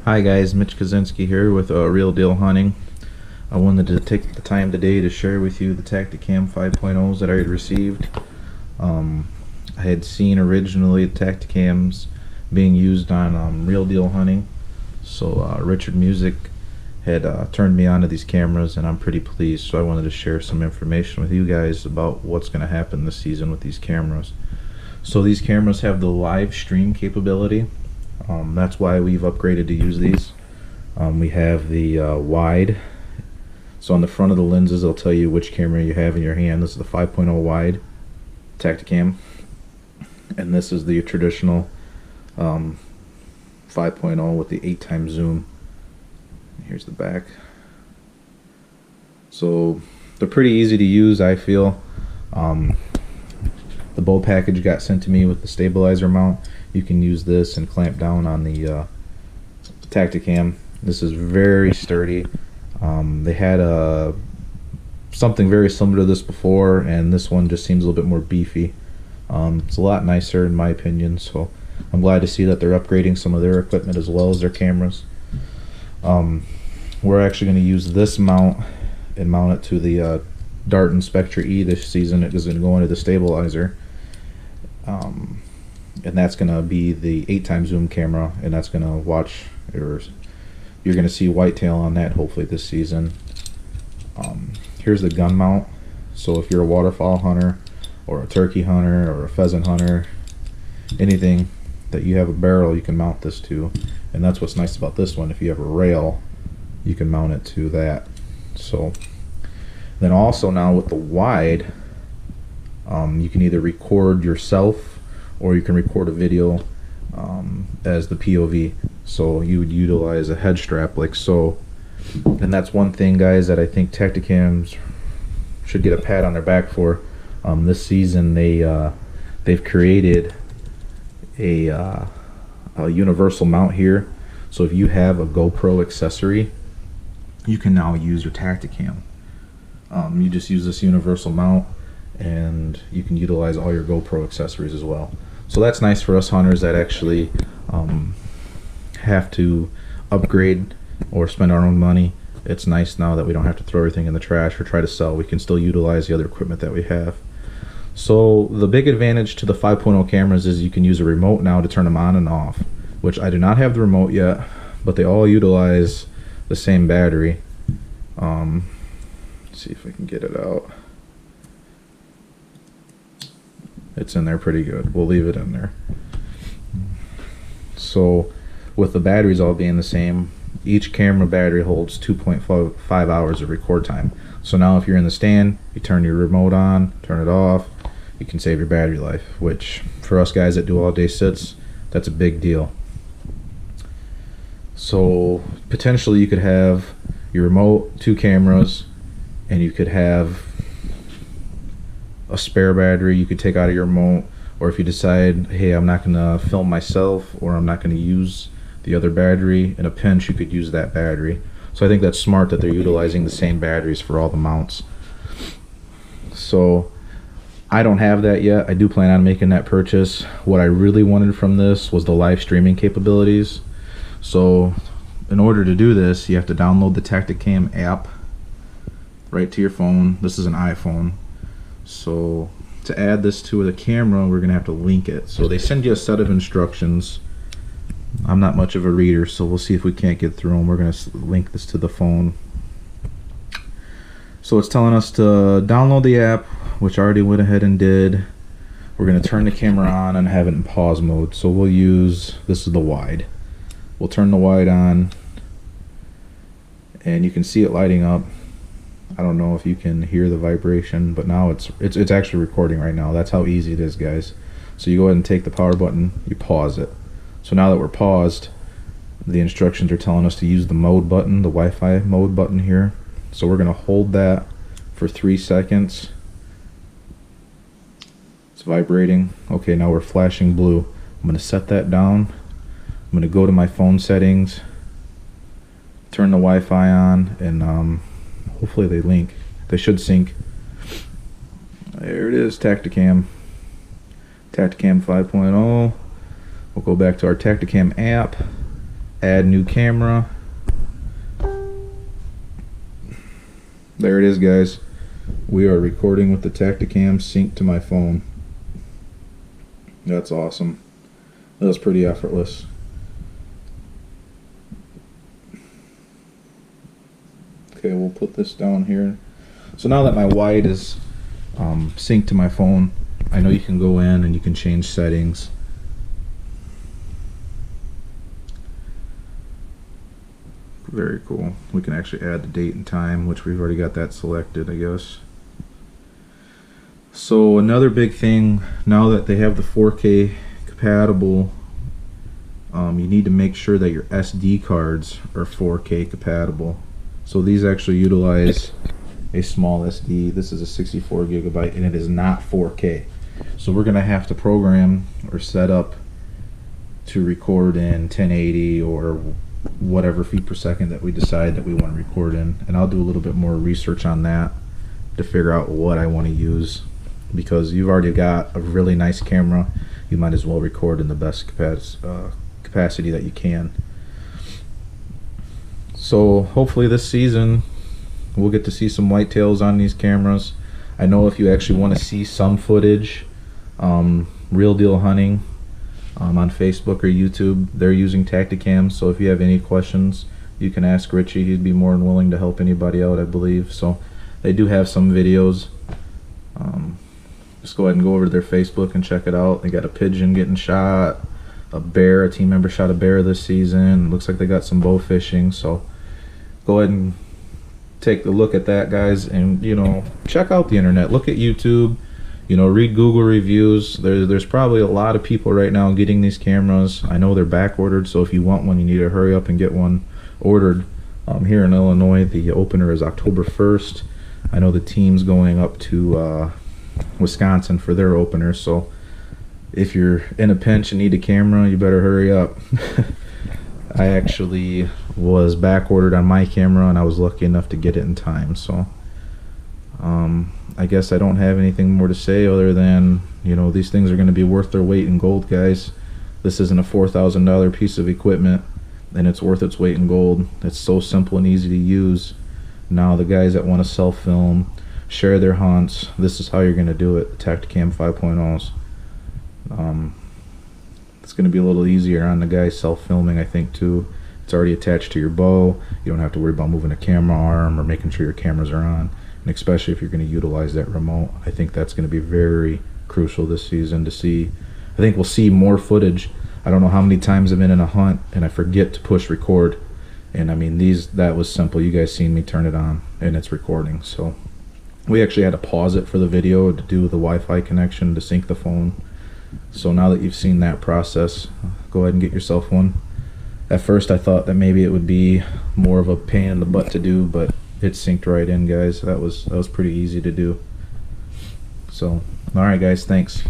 Hi guys, Mitch Kaczynski here with Real Deal Hunting. I wanted to take the time today to share with you the Tactacam 5.0s that I had received. I had seen originally Tactacams being used on Real Deal Hunting, so Richard Music had turned me on to these cameras, and I'm pretty pleased. So I wanted to share some information with you guys about what's going to happen this season with these cameras. So these cameras have the live stream capability. That's why we've upgraded to use these. We have the wide. So on the front of the lenses, they'll tell you which camera you have in your hand. This is the 5.0 wide Tactacam, and this is the traditional 5.0 with the 8x zoom. Here's the back. So they're pretty easy to use, I feel. The bow package got sent to me with the stabilizer mount. You can use this and clamp down on the Tactacam. This is very sturdy. They had something very similar to this before, and this one just seems a little bit more beefy. It's a lot nicer in my opinion, so I'm glad to see that they're upgrading some of their equipment as well as their cameras. We're actually going to use this mount and mount it to the Dart Spectra E this season. It is going to go into the stabilizer. And that's going to be the 8x zoom camera, and that's going to watch, or you're going to see whitetail on that hopefully this season. Here's the gun mount. So if you're a waterfowl hunter or a turkey hunter or a pheasant hunter, anything that you have a barrel, you can mount this to. And that's what's nice about this one. If you have a rail, you can mount it to that. So then also now with the wide, you can either record yourself or you can record a video as the POV. So you would utilize a head strap like so. And that's one thing, guys, that I think Tactacams should get a pat on their back for. This season they've created a universal mount here. So if you have a GoPro accessory, you can now use your Tactacam. You just use this universal mount, and you can utilize all your GoPro accessories as well. So that's nice for us hunters that actually have to upgrade or spend our own money. It's nice now that we don't have to throw everything in the trash or try to sell. We can still utilize the other equipment that we have. So the big advantage to the 5.0 cameras is you can use a remote now to turn them on and off, which I do not have the remote yet, but they all utilize the same battery. Let's see if I can get it out. It's in there pretty good. We'll leave it in there. So with the batteries all being the same, each camera battery holds 2.5 hours of record time. So now if you're in the stand, you turn your remote on, turn it off, you can save your battery life, which for us guys that do all day sits, that's a big deal. So potentially you could have your remote, 2 cameras, and you could have a spare battery you could take out of your remote. Or if you decide, hey, I'm not going to film myself, or I'm not going to use the other battery, in a pinch you could use that battery. So I think that's smart that they're utilizing the same batteries for all the mounts. So I don't have that yet. I do plan on making that purchase. What I really wanted from this was the live streaming capabilities. So in order to do this, you have to download the Tactacam app right to your phone. This is an iPhone. So to add this to the camera, we're gonna have to link it. So they send you a set of instructions. I'm not much of a reader, so we'll see if we can't get through them. We're gonna link this to the phone. So it's telling us to download the app, which I already went ahead and did. We're gonna turn the camera on and have it in pause mode. So we'll use, this is the wide. We'll turn the wide on, and you can see it lighting up. I don't know if you can hear the vibration, but now it's actually recording right now. That's how easy it is, guys. So you go ahead and take the power button, you pause it. So now that we're paused, the instructions are telling us to use the mode button, the Wi-Fi mode button here. So we're gonna hold that for 3 seconds. It's vibrating. Okay, now we're flashing blue. I'm gonna set that down. I'm gonna go to my phone settings, turn the Wi-Fi on, and hopefully they link. They should sync. There it is, Tactacam 5.0. We'll go back to our Tactacam app, add new camera. There it is, guys. We are recording with the Tactacam synced to my phone. That's awesome. That was pretty effortless. Okay, we'll put this down here. So now that my wide is synced to my phone, I know you can go in and you can change settings. Very cool. We can actually add the date and time, which we've already got that selected, I guess. So another big thing, now that they have the 4K compatible, you need to make sure that your SD cards are 4K compatible. So these actually utilize a small SD. This is a 64 gigabyte and it is not 4K. So we're gonna have to program or set up to record in 1080 or whatever feet per second that we decide that we want to record in. And I'll do a little bit more research on that to figure out what I want to use, because you've already got a really nice camera. You might as well record in the best capacity that you can. So hopefully this season we'll get to see some whitetails on these cameras. I know if you actually want to see some footage, Real Deal Hunting on Facebook or YouTube, they're using Tactacam. So if you have any questions, you can ask Richie. He'd be more than willing to help anybody out, I believe. So they do have some videos. Just go ahead and go over to their Facebook and check it out. They got a pigeon getting shot, a bear, a team member shot a bear this season. Looks like they got some bow fishing. So go ahead and take a look at that, guys, and check out the internet. Look at YouTube. Read Google reviews. There's probably a lot of people right now getting these cameras. I know they're back ordered, so if you want one, you need to hurry up and get one ordered. Here in Illinois, the opener is October 1st. I know the team's going up to Wisconsin for their opener, so if you're in a pinch and need a camera, you better hurry up. I actually was back ordered on my camera, and I was lucky enough to get it in time. So I guess I don't have anything more to say other than, these things are going to be worth their weight in gold, guys. This isn't a $4,000 piece of equipment, and it's worth its weight in gold. It's so simple and easy to use. Now the guys that want to self-film, share their hunts, this is how you're going to do it. The Tactacam 5.0s. It's going to be a little easier on the guys self-filming, I think, too. It's already attached to your bow. You don't have to worry about moving a camera arm or making sure your cameras are on. And especially if you're going to utilize that remote, I think that's going to be very crucial this season to see. I think we'll see more footage. I don't know how many times I've been in a hunt and I forget to push record. And I mean, that was simple. You guys seen me turn it on and it's recording. So we actually had to pause it for the video to do the Wi-Fi connection to sync the phone. So now that you've seen that process, go ahead and get yourself one. At first I thought that maybe it would be more of a pain in the butt to do, but it synced right in, guys. That was pretty easy to do. So alright, guys, thanks.